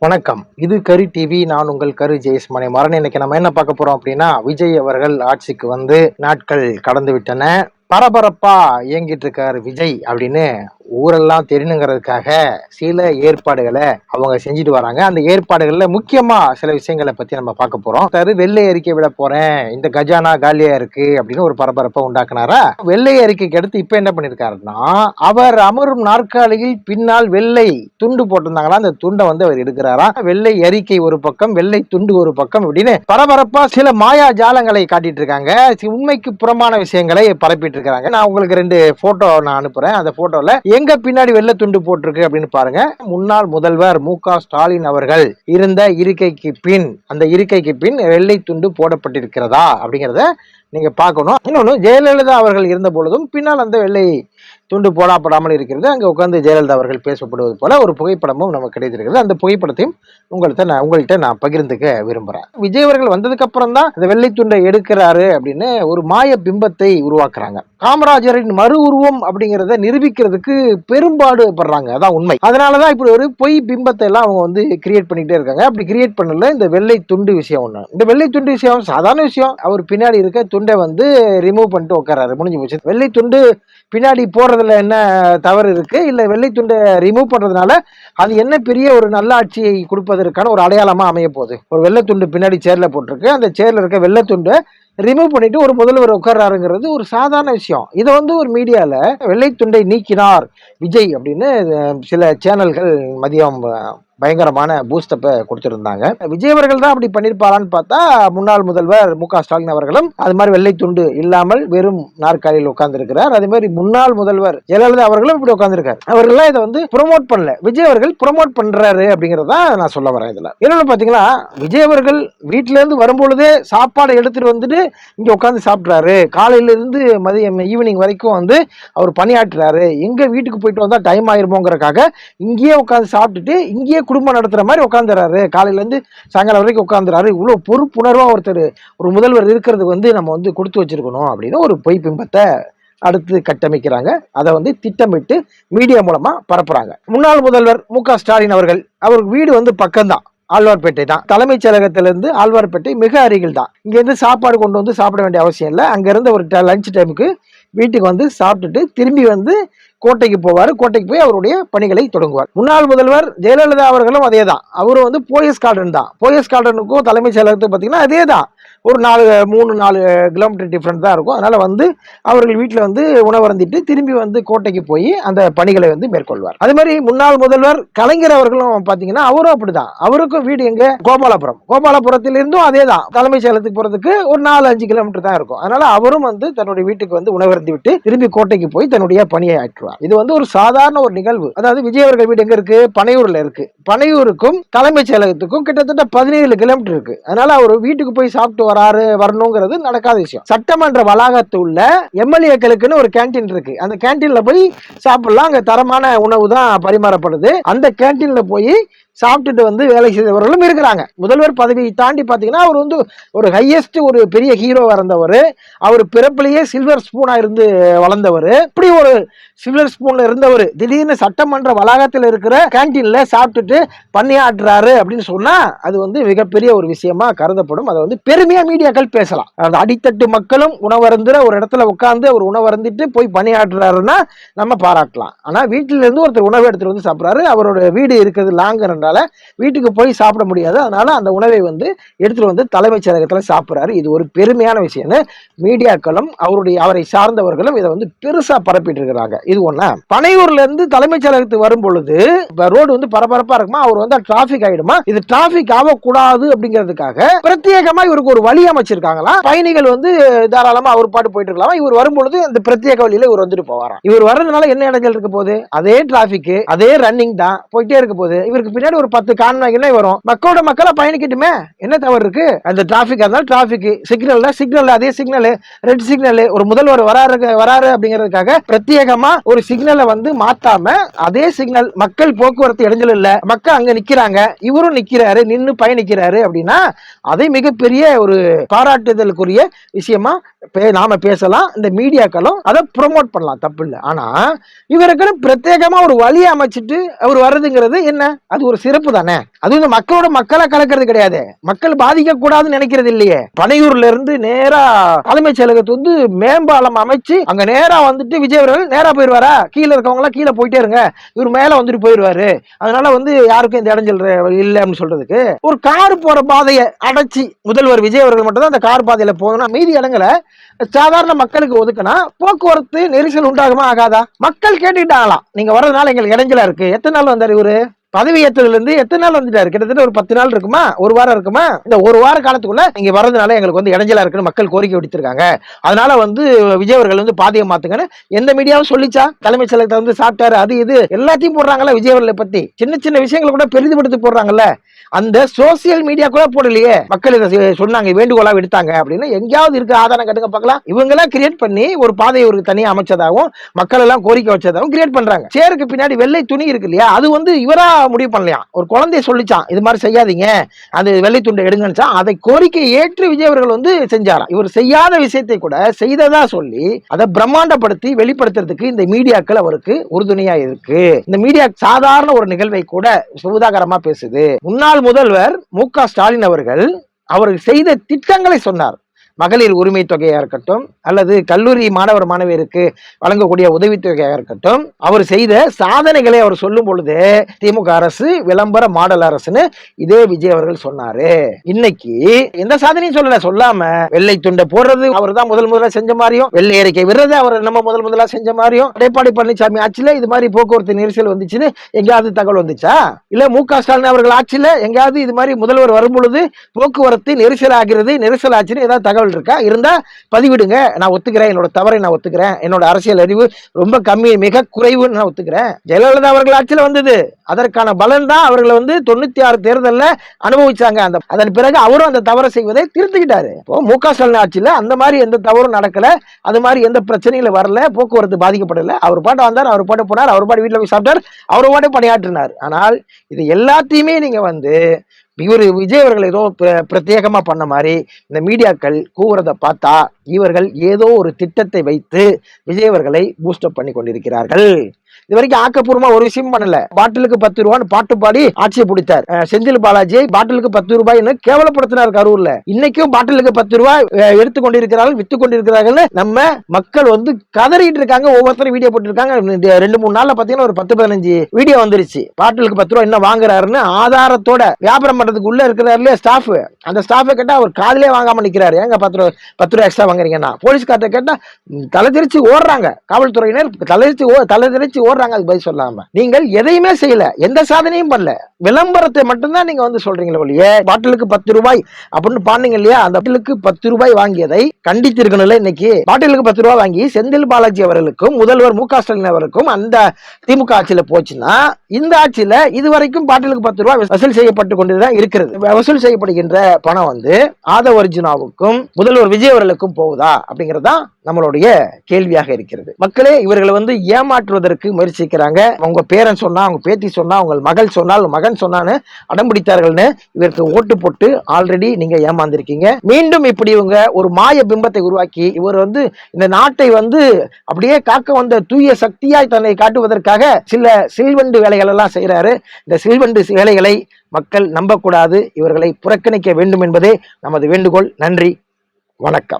வணக்கம். இது கரு டிவி. நான் உங்கள் கரு ஜெயஸ்மணி மரண. இன்னைக்கு நம்ம என்ன பார்க்க போறோம் அப்படின்னா, விஜய் அவர்கள் ஆட்சிக்கு வந்து நாட்கள் கடந்து விட்டன. பரபரப்பா இயங்கிட்டு இருக்காரு விஜய் அப்படின்னு ஊரெல்லாம் தெரியணுங்கிறதுக்காக சில ஏற்பாடுகளை அவங்க செஞ்சுட்டு வராங்க. அந்த ஏற்பாடுகள்ல முக்கியமா சில விஷயங்களை பத்தி நம்ம பார்க்க போறோம். வெள்ளை அறிக்கை விட போறேன், இந்த கஜானா காலியா இருக்கு அப்படின்னு ஒரு பரபரப்பை உண்டாக்குனாரா. வெள்ளை அறிக்கைக்கு அடுத்து இப்ப என்ன பண்ணிருக்காருன்னா, அவர் அமரும் நாற்காலியில் பின்னால் வெள்ளை துண்டு போட்டிருந்தாங்களா, அந்த துண்டை வந்து அவர் எடுக்கிறாரா. வெள்ளை அறிக்கை ஒரு பக்கம், வெள்ளை துண்டு ஒரு பக்கம் அப்படின்னு பரபரப்பா சில மாயா ஜாலங்களை காட்டிட்டு இருக்காங்க. உண்மைக்கு புறமான விஷயங்களை பரப்பிட்டு இருக்காங்க. நான் உங்களுக்கு 2 போட்டோ நான் அனுப்புறேன். அந்த போட்டோல எங்க பின்னாடி வெள்ளை துண்டு போட்டிருக்கு அப்படின்னு பாருங்க. முன்னாள் முதல்வர் மு.க. ஸ்டாலின் அவர்கள் இருந்த இருக்கைக்கு பின், அந்த இருக்கைக்கு பின் வெள்ளை துண்டு போடப்பட்டிருக்கிறதா அப்படிங்கிறத நீங்க பார்க்கணும். இன்னொன்னு, ஜெயலலிதா அவர்கள் இருந்த பொழுதும் பின்னால் அந்த வெள்ளை துண்டு போடாப்படாமல் இருக்கிறது. அங்கே உட்கார்ந்து ஜெயலலிதா அவர்கள் பேசப்படுவது போல ஒரு புகைப்படமும் நமக்கு கிடைத்திருக்கிறது. அந்த புகைப்படத்தையும் உங்கள்கிட்ட நான் பகிர்ந்துக்க விரும்புறேன். விஜய் அவர்கள் வந்ததுக்கு அப்புறம் தான் இந்த வெள்ளை துண்டை எடுக்கிறாரு அப்படின்னு ஒரு மாய பிம்பத்தை உருவாக்குறாங்க. காமராஜரின் மறு உருவம் அப்படிங்கிறத நிரூபிக்கிறதுக்கு பெரும்பாடு படுறாங்க. அதான் உண்மை. அதனாலதான் இப்படி ஒரு பொய் பிம்பத்தை எல்லாம் அவங்க வந்து கிரியேட் பண்ணிட்டே இருக்காங்க. அப்படி கிரியேட் பண்ணல இந்த வெள்ளை துண்டு விஷயம் ஒண்ணு. இந்த வெள்ளை துண்டு விஷயம் சாதாரண விஷயம். அவர் பின்னாடி இருக்க துண்டை வந்து ரிமூவ் பண்ணிட்டு உட்காராரு, முடிஞ்சு போச்சு. வெள்ளை துண்டு பின்னாடி போடுறதுல என்ன தவறு இருக்கு? இல்ல வெள்ளை துண்டை ரிமூவ் பண்றதுனால அது என்ன பெரிய ஒரு நல்ல ஆட்சியை கொடுப்பதற்கான ஒரு அடையாளமா அமைய போகுது? ஒரு வெள்ளை துண்டு பின்னாடி சேர்ல போட்டிருக்கு, அந்த சேர்ல இருக்க வெள்ளை துண்டை ரிமூவ் பண்ணிட்டு ஒரு முதல்வர் உட்கார்றாருங்கிறது ஒரு சாதாரண விஷயம். இதை வந்து ஒரு மீடியால வெள்ளை துண்டை நீக்கினார் விஜய் அப்படின்னு சில சேனல்கள் மதியம் பயங்கரமான பூஸ்டப்பை கொடுத்திருந்தாங்க. விஜய் அவர்கள் தான் அப்படி பண்ணிருப்பாரான்னு பார்த்தா, முன்னாள் முதல்வர் மு.க. ஸ்டாலின் அவர்களும் அது மாதிரி வெள்ளை துண்டு இல்லாமல் வெறும் நாற்காலியில் உட்கார்ந்து இருக்கிறார். அதே மாதிரி முன்னாள் முதல்வர் ஜெயலலிதா அவர்களும் இப்படி உட்கார்ந்துருக்காரு. அவர்கள்லாம் இதை வந்து ப்ரொமோட் பண்ணல, விஜய் அவர்கள் ப்ரொமோட் பண்றாரு அப்படிங்கறத நான் சொல்ல வரேன். இதுல என்னன்னு பாத்தீங்கன்னா, விஜய் அவர்கள் வீட்டுல இருந்து வரும்பொழுதே சாப்பாடு எடுத்துட்டு வந்துட்டு இங்க உட்காந்து சாப்பிட்றாரு. காலையில இருந்து மதியம் ஈவினிங் வரைக்கும் வந்து அவர் பணியாற்றுறாரு. எங்க வீட்டுக்கு போயிட்டு வந்தா டைம் ஆயிருமோங்கிறக்காக இங்கேயே உட்காந்து சாப்பிட்டுட்டு இங்கேயே குடும்பம் நடத்துற மாதிரி உட்காந்துறாரு. காலையில இருந்து சாயங்காலம் வரைக்கும் உட்காந்துறாரு. இவ்வளவு பொறுப்புணர்வா ஒரு முதல்வர் இருக்கிறதுக்கு வந்து நம்ம வந்து கொடுத்து வச்சிருக்கணும் அப்படின்னு ஒரு பொய் பிம்பத்தை அடுத்து கட்டமைக்கிறாங்க. அதை வந்து திட்டமிட்டு மீடியா மூலமா பரப்புறாங்க. முன்னாள் முதல்வர் மு.க. ஸ்டாலின் அவருக்கு வீடு வந்து பக்கம்தான், ஆழ்வார்பேட்டை தான். தலைமைச் செயலகத்திலிருந்து ஆழ்வார்பேட்டை மிக அருகில் தான். இங்க இருந்து சாப்பாடு கொண்டு வந்து சாப்பிட வேண்டிய அவசியம் இல்லை. அங்க இருந்து ஒரு லஞ்ச் டைமுக்கு வீட்டுக்கு வந்து சாப்பிட்டுட்டு திரும்பி வந்து கோட்டைக்கு போவார். கோட்டைக்கு போய் அவருடைய பணிகளை தொடங்குவார். முன்னாள் முதல்வர் ஜெயலலிதா அவர்களும் அதே தான். அவரும் வந்து போயஸ் கார்டன் தான். போயஸ் கார்டனுக்கும் தலைமைச் செயலகத்துக்கு பார்த்தீங்கன்னா அதே தான். ஒரு 3-4 கிலோமீட்டர் டிஃப்ரெண்ட் தான் இருக்கும். அதனால வந்து அவர்கள் வீட்டில் வந்து உணவருந்திட்டு திரும்பி வந்து கோட்டைக்கு போய் அந்த பணிகளை வந்து மேற்கொள்வார். அதே மாதிரி முன்னாள் முதல்வர் கலைஞர் அவர்களும் பார்த்தீங்கன்னா அவரும் அப்படிதான். அவருக்கும் வீடு எங்க? கோபாலபுரத்திலிருந்தும் அதே தான். தலைமைச் செயலகத்துக்கு போறதுக்கு ஒரு 4-5 கிலோமீட்டர் தான் இருக்கும். அதனால அவரும் வந்து தன்னுடைய வீட்டுக்கு வந்து உணவருந்தி விட்டு திரும்பி கோட்டைக்கு போய் தன்னுடைய பணியை ஆற்றுவார். இது வந்து ஒரு சாதாரண ஒரு நிகழ்வு. அதாவது விஜய் அவர்கள் வீடு எங்க இருக்கு? பனையூர்ல இருக்கு. பனையூருக்கும் தலைமைச் செயலகத்துக்கும் கிட்டத்தட்ட 17 கிலோமீட்டர் இருக்கு. அதனால அவர் வீட்டுக்கு போய் சாப்பிட்டு வரணுங்கிறது நடக்காத விஷயம். சட்டமன்ற வளாகத்து உள்ள எம்எல்ஏக்களுக்குன்னு ஒரு கேண்டீன் இருக்கு. அந்த கேண்டீன்ல போய் சாப்பிடலாம். அங்க தரமான உணவு தான் பரிமாறப்படுது. அந்த கேண்டீன்ல போய் சாப்பிட்டுட்டு வந்து வேலை செய்தவர்களும் இருக்கிறாங்க. முதல்வர் பதவியை தாண்டி பாத்தீங்கன்னா அவர் வந்து ஒரு ஹையஸ்ட் ஒரு பெரிய ஹீரோவா இருந்தவர். அவர் பிறப்பிலேயே சில்வர் ஸ்பூனா இருந்து வளர்ந்தவர். இப்படி ஒரு சில்வர் ஸ்பூன்ல இருந்தவர் திடீர்னு சட்டமன்ற வளாகத்தில் இருக்கிற கேண்டீன்ல சாப்பிட்டுட்டு பணியாற்றுறாரு அப்படின்னு சொன்னா அது வந்து மிகப்பெரிய ஒரு விஷயமா கருதப்படும். அதை வந்து பெருமையா மீடியாக்கள் பேசலாம். அந்த அடித்தட்டு மக்களும் உணவருந்துற ஒரு இடத்துல உட்கார்ந்து அவர் உணவருந்திட்டு போய் பணியாற்றுறாருன்னா நம்ம பாராட்டலாம். ஆனா வீட்டில இருந்து ஒருத்தர் உணவு எடுத்துட்டு வந்து சாப்பிட்றாரு. அவரோட வீடு இருக்கிறது லாங்கர், வீட்டுக்கு போய் சாப்பிட முடியாது. அதனால அந்த உணவை வந்து எடுத்துட்டு வந்து தலைமைச் செயலகத்தில் சாப்பிடுறாரு. இது ஒரு பெருமையான விஷயம். மீடியாக்களும் அவரை சார்ந்தவர்களும் இதை வந்து பெருசா பரப்பிட்டு இருக்கிறாங்க. இது ஒண்ணா. பனையூர்ல இருந்து தலைமைச் செயலகத்துக்கு வரும் பொழுது ரோடு வந்து பரபரப்பா இருக்குமா, அவர் வந்து டிராபிக் ஆயிடுமா, இது டிராபிக் ஆகக்கூடாது அப்படிங்கிறதுக்காக பிரத்யேகமா இவருக்கு ஒரு வழி அமைச்சிருக்காங்களா. பயணிகள் வந்து தாராளமா அவர் பாட்டு போயிட்டு இருக்கலாம். இவர் வரும்பொழுது அந்த பிரத்யேக வழியில இவர் வந்துட்டு போவாராம். இவர் வர்றதுனால என்ன இடைஞ்சல் இருக்க போகுது? அதே டிராபிக், அதே ரன்னிங் தான் போயிட்டே இருக்க போகுது. இவருக்கு பின்னாடி ஒரு 10 கான்வாய்களே வரும். மக்களா பயணிக்கட்டுமே, என்ன தவறு இருக்கு? அந்த டிராபிக் இருந்தாலும் டிராபிக், சிக்னல் அதே சிக்னல், ரெட் சிக்னல். ஒரு முதல்வர் வராரு அப்படிங்கிறதுக்காக பிரத்யேகமா ஒரு சிக்னலை வந்து மாத்தாம அதே சிக்னல், மக்கள் போக்குவரத்து இடைஞ்சல் இல்ல, மக்கள் அங்க நிக்கிறாங்க, இவரும் நிக்கிறாரு, நின்னு பயணிக்கிறாரு அப்படின்னா அதை மிகப்பெரிய ஒரு பாராட்டுதலுக்குரிய விஷயமா நாம பேசலாம். இந்த மீடியாக்களும் அதை ப்ரொமோட் பண்ணலாம், தப்பு இல்லை. ஆனா இவருக்கு பிரத்யேகமா ஒரு வழி அமைச்சிட்டு அவர் வர்றதுங்கிறது என்ன? அது ஒரு சிறப்பு தானே. அது வந்து மக்களோட மக்களா கலக்கிறது கிடையாது, மக்கள் பாதிக்க கூடாதுன்னு நினைக்கிறது இல்லையே. பனையூர்ல இருந்து நேரா தலைமைச் செயலகத்து வந்து மேம்பாலம் அமைச்சு அங்க நேரா வந்துட்டு விஜய் அவர்கள் நேரா போயிருவாரா, கீழே இருக்கவங்க எல்லாம் கீழே போயிட்டே இருங்க, இவர் மேல வந்துட்டு போயிருவாரு, அதனால வந்து யாருக்கும் இந்த இடைஞ்சல் இல்ல அப்படின்னு சொல்றதுக்கு ஒரு கார் போற பாதையை அடைச்சி முதல்வர் விஜய் அவர்கள் மட்டும் தான் அந்த கார் பாதையில போகணும், மீதி இடங்களை சாதாரண மக்களுக்கு ஒதுக்கினா போக்குவரத்து நெரிசல் உண்டாகுமா ஆகாதா? மக்கள் கேட்டுக்கிட்டாங்களாம், நீங்க வர்றதுனால எங்களுக்கு இடைஞ்சலா இருக்கு. எத்தனை நாள் வந்தாரு இவரு? பதவி ஏற்றதுல இருந்து எத்தனை நாள் வந்துட்டாரு? கிட்டத்தட்ட ஒரு 10 நாள் இருக்குமா, ஒரு வாரம் இருக்குமா? இந்த ஒரு வார காலத்துக்குள்ள நீங்க வர்றதுனால எங்களுக்கு வந்து இடைஞ்சலா இருக்குன்னு மக்கள் கோரிக்கை விடுத்திருக்காங்க, அதனால வந்து விஜய் அவர்கள் வந்து பாதையை மாத்துங்கன்னு எந்த மீடியாவும் சொல்லிச்சா? தலைமைச் செயலகத்தை வந்து சாப்பிட்டாரு, அது இது எல்லாத்தையும் போடுறாங்கல்ல விஜய் அவர்களை பத்தி. சின்ன சின்ன விஷயங்களை கூட பெரிதுபடுத்தி போடுறாங்கல்ல. அந்த சோசியல் மீடியா கூட போடலையே, மக்கள் இதை சொன்னாங்க, வேண்டுகோளா விடுத்தாங்க அப்படின்னு எங்கேயாவது இருக்க ஆதாரம் கட்டுங்க பார்க்கலாம். இவங்க எல்லாம் கிரியேட் பண்ணி ஒரு பாதையை ஒரு தனியா அமைச்சதாகவும் மக்கள் எல்லாம் கோரிக்கை வச்சதாகவும் கிரியேட் பண்றாங்க. சேருக்கு பின்னாடி வெள்ளை துணி இருக்கு இல்லையா, அது வந்து இவரா முடிவு பண்ணலையா, ஒரு குழந்தைய சொல்லிச்சான் இது மாதிரி செய்யாதீங்க, அந்த வெள்ளை துண்டை எடுங்கன்னு. அதை கோரிக்கை ஏற்று விஜய் அவர்கள் வந்து செஞ்சாராம். இவர் செய்யாத விஷயத்தை கூட செய்ததா சொல்லி அதை பிரம்மாண்டப்படுத்தி வெளிப்படுத்துறதுக்கு இந்த மீடியாக்கள் அவருக்கு உறுதுணையா இருக்கு. இந்த மீடியா சாதாரண ஒரு நிகழ்வை கூட சுதாகரமா பேசுது. முன்னாள் முதல்வர் மு.க. ஸ்டாலின் அவர்கள் செய்த திட்டங்களை சொன்னார். மகளிர் உரிமை தொகையா இருக்கட்டும், அல்லது கல்லூரி மாணவர் மாணவியருக்கு வழங்கக்கூடிய உதவித்தொகையாக இருக்கட்டும், அவர் செய்த சாதனைகளை அவர் சொல்லும் பொழுது திமுக அரசு விளம்பர மாடல் அரசுன்னு இதே விஜய் அவர்கள் சொன்னாரு. இன்னைக்கு எந்த சாதனையும் சொல்லாம வெள்ளை துண்டை போடுறது அவர் தான் முதலா செஞ்ச மாதிரியும், வெள்ளை அறிக்கை விடுறது அவர் நம்ம முதலா செஞ்ச மாதிரியும், எடப்பாடி பழனிசாமி ஆட்சியில இது மாதிரி போக்குவரத்து நெரிசல் வந்துச்சுன்னு எங்கேயாவது தகவல் வந்துச்சா? இல்ல மு.க. ஸ்டாலின் அவர்கள் ஆட்சியில எங்கேயாவது இது மாதிரி முதல்வர் வரும் பொழுது போக்குவரத்து நெரிசல் ஆகிறது, நெரிசல் ஆச்சுன்னு ஏதாவது தகவல் இருக்கா? இருந்தா பதிவிடுங்க, நான் ஒத்துக்கிறேன், என்னோட தவறை நான் ஒத்துக்கிறேன், என்னோட அரசியல் அறிவு ரொம்ப கம்மி, மிக குறைவுன்னு நான் ஒத்துக்கிறேன். ஜெயலலிதா அவர்கள் ஆட்சியில வந்தது, அதற்கான பலன் தான் அவர்களை வந்து 96 தேர்தலில் அனுபவிச்சாங்க. அதன் பிறகு அவரும் அந்த தவறை செய்வதை திருத்திக்கிட்டாரு. மு.க. ஸ்டாலின் ஆட்சியில அந்த மாதிரி எந்த தவறும் நடக்கல, அது மாதிரி எந்த பிரச்சனையில வரல, போக்குவரத்து பாதிக்கப்படல. அவர் பாட்டு வந்தார், அவர் பாட்டு போனார், அவர் பாட்டு வீட்டில் போய் சாப்பிட்டார், அவர் பாட்டு பணியாற்றினார். ஆனால் இது எல்லாத்தையுமே நீங்க வந்து இவர் விஜய் அவர்கள் ஏதோ பிரத்யேகமா பண்ண மாதிரி இந்த மீடியாக்கள் கூவுறதை பார்த்தா இவர்கள் ஏதோ ஒரு திட்டத்தை வைத்து விஜய் அவர்களை பூஸ்டப் பண்ணி கொண்டிருக்கிறார்கள். இது வரைக்கும் ஆக்கப்பூர்வமா ஒரு விஷயம் பண்ணல. பாட்டிலுக்கு 10 ரூபான்னு பாட்டு பாடி ஆட்சியை பிடித்தார். செந்தில் பாலாஜி பாட்டிலுக்கு 10 ரூபாய்னு கேவலப்படுத்தினார் கரூர்ல. இன்னைக்கும் பாட்டிலுக்கு 10 ரூபாய் எடுத்துக் கொண்டிருக்கிறார்கள், வித்து கொண்டிருக்கிறார்கள். நம்ம மக்கள் வந்து கதறிட்டு இருக்காங்க, ஒவ்வொருத்தரும் வீடியோ போட்டிருக்காங்க. 2-3 நாள்ல பாத்தீங்கன்னா ஒரு 10-15 வீடியோ வந்துருச்சு. பாட்டிலுக்கு 10 ரூபாய் என்ன வாங்குறாருன்னு ஆதாரத்தோட வியாபாரம் பண்றதுக்கு உள்ள இருக்கிறாரு ஸ்டாஃப். அந்த ஸ்டாஃபை கேட்டா அவர் காதலே வாங்காம நிக்கிறாரு. ஏங்க 10 ரூபாய் எக்ஸ்ட்ரா வாங்குறீங்கன்னா போலீஸ்கார்ட்ட கேட்டா தலை தெரிச்சு ஓடுறாங்க, காவல்துறையினர் தலை தெரிச்சு ஓடுறாங்க. அதுக்கு பதில் சொல்லாம நீங்கள் எதையுமே செய்யல, எந்த சாதனையும் பண்ணல, விளம்பரத்தை மட்டும்தான் நீங்க வந்து சொல்றீங்களே ஒழிய பாட்டிலுக்கு 10 ரூபாய் அப்படின்னு பாருங்க இல்லையா, அந்த பாட்டிலுக்கு 10 ரூபாய் வாங்கியதை கண்டித்திருக்கணும்ல. இன்னைக்கு பாட்டிலுக்கு 10 ரூபாய் வாங்கி செந்தில் பாலாஜி அவர்களுக்கும் முதல்வர் மு.க. ஸ்டாலின் அவருக்கும் அந்த திமுக ஆட்சியில போச்சுன்னா, இந்த ஆட்சியில இதுவரைக்கும் பாட்டிலுக்கு 10 ரூபாய் வசூல் செய்யப்பட்டு கொண்டுதான் இருக்கிறது. வசூல் செய்யப்படுகின்ற பணம் வந்து ஆதவ அர்ஜுனாவுக்கும் முதல்வர் விஜய் அவர்களுக்கும் போகுதா அப்படிங்கறதா நம்மளுடைய கேள்வியாக இருக்கிறது. மக்களே இவர்களை வந்து ஏமாற்றுவதற்கு முயற்சிக்கிறாங்க. உங்க பேரன் சொன்னா, உங்க பேத்தி சொன்னா, உங்கள் மகள் சொன்னால், மகன் சொன்னான்னு அடம்பிடித்தார்கள்னு இவருக்கு ஓட்டு போட்டு ஆல்ரெடி நீங்க ஏமாந்திருக்கீங்க. மீண்டும் இப்படி இவங்க ஒரு மாய பிம்பத்தை உருவாக்கி இவர் வந்து இந்த நாட்டை வந்து அப்படியே காக்க வந்த தூய சக்தியாய் தன்னை காட்டுவதற்காக சில சில்வண்டு வேலைகள் எல்லாம் செய்யறாரு. இந்த சில்வண்டு வேலைகளை மக்கள் நம்பக்கூடாது, இவர்களை புறக்கணிக்க வேண்டும் என்பதே நமது வேண்டுகோள். நன்றி, வணக்கம்.